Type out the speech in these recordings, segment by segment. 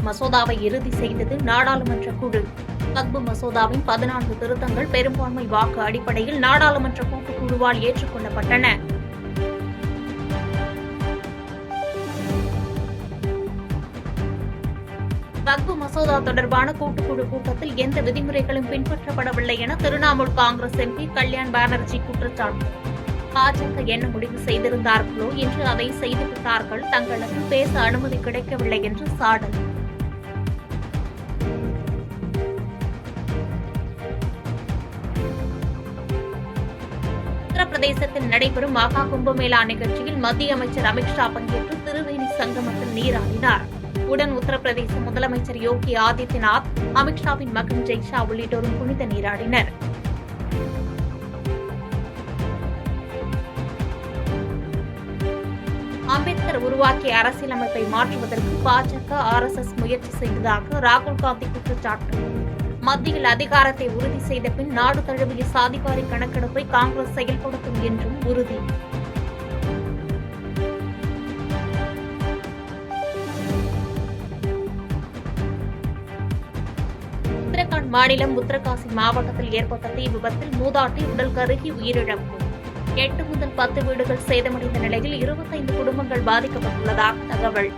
மசோதாவை இறுதி செய்தது நாடாளுமன்ற குழு. வக்பு மசோதாவின் 14 திருத்தங்கள் பெரும்பான்மை வாக்கு அடிப்படையில் நாடாளுமன்ற கூட்டுக்குழுவால் ஏற்றுக்கொள்ளப்பட்டன. வக்பு மசோதா தொடர்பான கூட்டுக்குழு கூட்டத்தில் எந்த விதிமுறைகளும் பின்பற்றப்படவில்லை என திரிணாமுல் காங்கிரஸ் எம்பி கல்யாண் பானர்ஜி குற்றச்சாட்டு. பாஜக என்ன முடிவு செய்திருந்தார்களோ என்று அதை செய்துவிட்டார்கள், தங்களுக்கு பேச அனுமதி கிடைக்கவில்லை என்று சாடல். உத்தரப்பிரதேசத்தில் நடைபெறும் மகா கும்பமேளா நிகழ்ச்சியில் மத்திய அமைச்சர் அமித்ஷா பங்கேற்று திருவேணி சங்கமத்தில் நீராடினார். உடன் உத்தரப்பிரதேச முதலமைச்சர் யோகி ஆதித்யநாத், அமித்ஷாவின் மகன் ஜெய்ஷா உள்ளிட்டோரும் புனித நீராடினர். அம்பேத்கர் உருவாக்கிய அரசியலமைப்பை மாற்றுவதற்கு பாஜக, RSS முயற்சி செய்ததாக ராகுல் காந்தி குற்றச்சாட்டு. மத்தியில் அதிகாரத்தை உறுதி செய்த பின் நாடு தழுவிய சாதிவாரி கணக்கெடுப்பை காங்கிரஸ் செயல்படுத்தும் என்றும் உறுதி. உத்தரகாண்ட் மாநிலம் உத்தரகாசி மாவட்டத்தில் ஏற்பட்ட தீ விபத்தில் மூதாட்டி உடல் கருகி உயிரிழப்பு. 8 முதல் 10 வீடுகள் சேதமடைந்த நிலையில் 25 குடும்பங்கள் பாதிக்கப்பட்டுள்ளதாக தகவல்.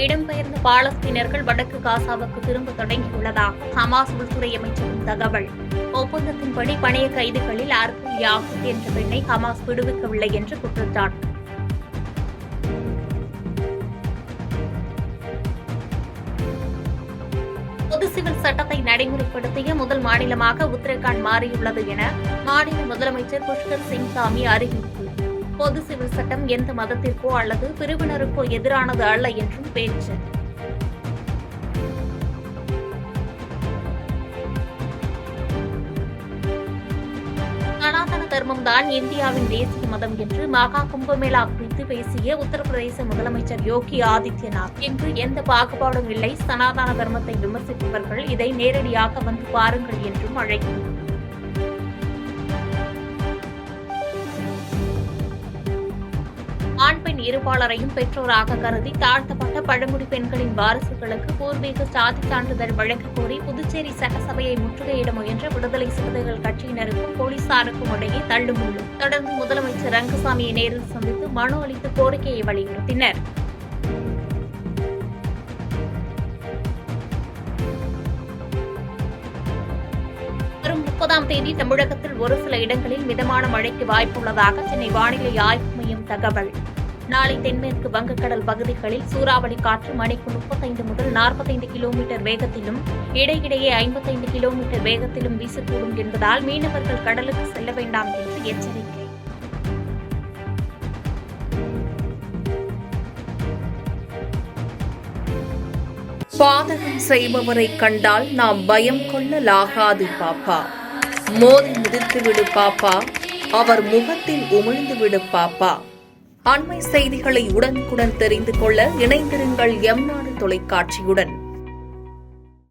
இடம்பெயர்ந்த பாலஸ்தீனர்கள் வடக்கு காசாவுக்கு திரும்ப தொடங்கியுள்ளதாக ஹமாஸ் உள்துறை அமைச்சரின் தகவல். ஒப்பந்தத்தின்படி பணைய கைதிகளில் அர்குல் யாகூத் என்ற பெண்ணை ஹமாஸ் விடுவிக்கவில்லை என்று குற்றச்சாட்டு. பொது சிவில் சட்டத்தை நடைமுறைப்படுத்திய முதல் மாநிலமாக உத்தரகாண்ட் மாறியுள்ளது என மாநில முதலமைச்சர் புஷ்கர் சிங் தாமி அறிவிப்பு. பொது சிவில் சட்டம் எந்த மதத்திற்கோ அல்லது பிரிவினருக்கோ எதிரானது அல்ல என்றும் பேச்சு. சனாதன தர்மம்தான் இந்தியாவின் தேசிய மதம் என்று மகா கும்பமேளா குறித்து பேசிய உத்தரப்பிரதேச முதலமைச்சர் யோகி ஆதித்யநாத், இங்கு எந்த பாகுபாடும் இல்லை, சனாதன தர்மத்தை விமர்சிப்பவர்கள் இதை நேரடியாக வந்து பாருங்கள் என்றும் அழைப்பு. ஆண் பெண் இருபாலரையும் பெற்றோராக கருதி தாழ்த்தப்பட்ட பழங்குடி பெண்களின் வாரிசுகளுக்கு பூர்வீக சாதி சான்றிதழ் வழங்கக் கோரி புதுச்சேரி சட்டசபையை முற்றுகையிட முயன்ற விடுதலை சிறுத்தைகள் கட்சியினருக்கும் போலீசாருக்கும் இடையே தள்ளுமுள்ளு. தொடர்ந்து முதலமைச்சர் ரங்கசாமியை நேரில் சந்தித்து மனு அளித்து கோரிக்கையை வலியுறுத்தினர். வரும் 30ஆம் தேதி தமிழகத்தில் ஒரு சில இடங்களில் மிதமான மழைக்கு வாய்ப்புள்ளதாக சென்னை வானிலை ஆய்வு மையம் தகவல். நாளை தென்மேற்கு வங்கக்கடல் பகுதிகளில் சூறாவளி காற்று மணிக்கு 35 முதல் 45 கிலோமீட்டர் வேகத்திலும் இடையிடையே 55 கிலோமீட்டர் வேகத்திலும் வீசக்கூடும் என்பதால் மீனவர்கள் கடலுக்கு செல்ல வேண்டாம் என்று எச்சரிக்கை. பாதகம் செய்பவரை கண்டால் நாம் பயம் கொள்ளலாகாது பாப்பா. மோதி மிதித்துவிடு பாப்பா, அவர் முகத்தில் உமிழ்ந்துவிடு பாப்பா. அண்மை செய்திகளை உடனுக்குடன் தெரிந்து கொள்ள இணைந்திருங்கள் எம் நாடு தொலைக்காட்சியுடன்.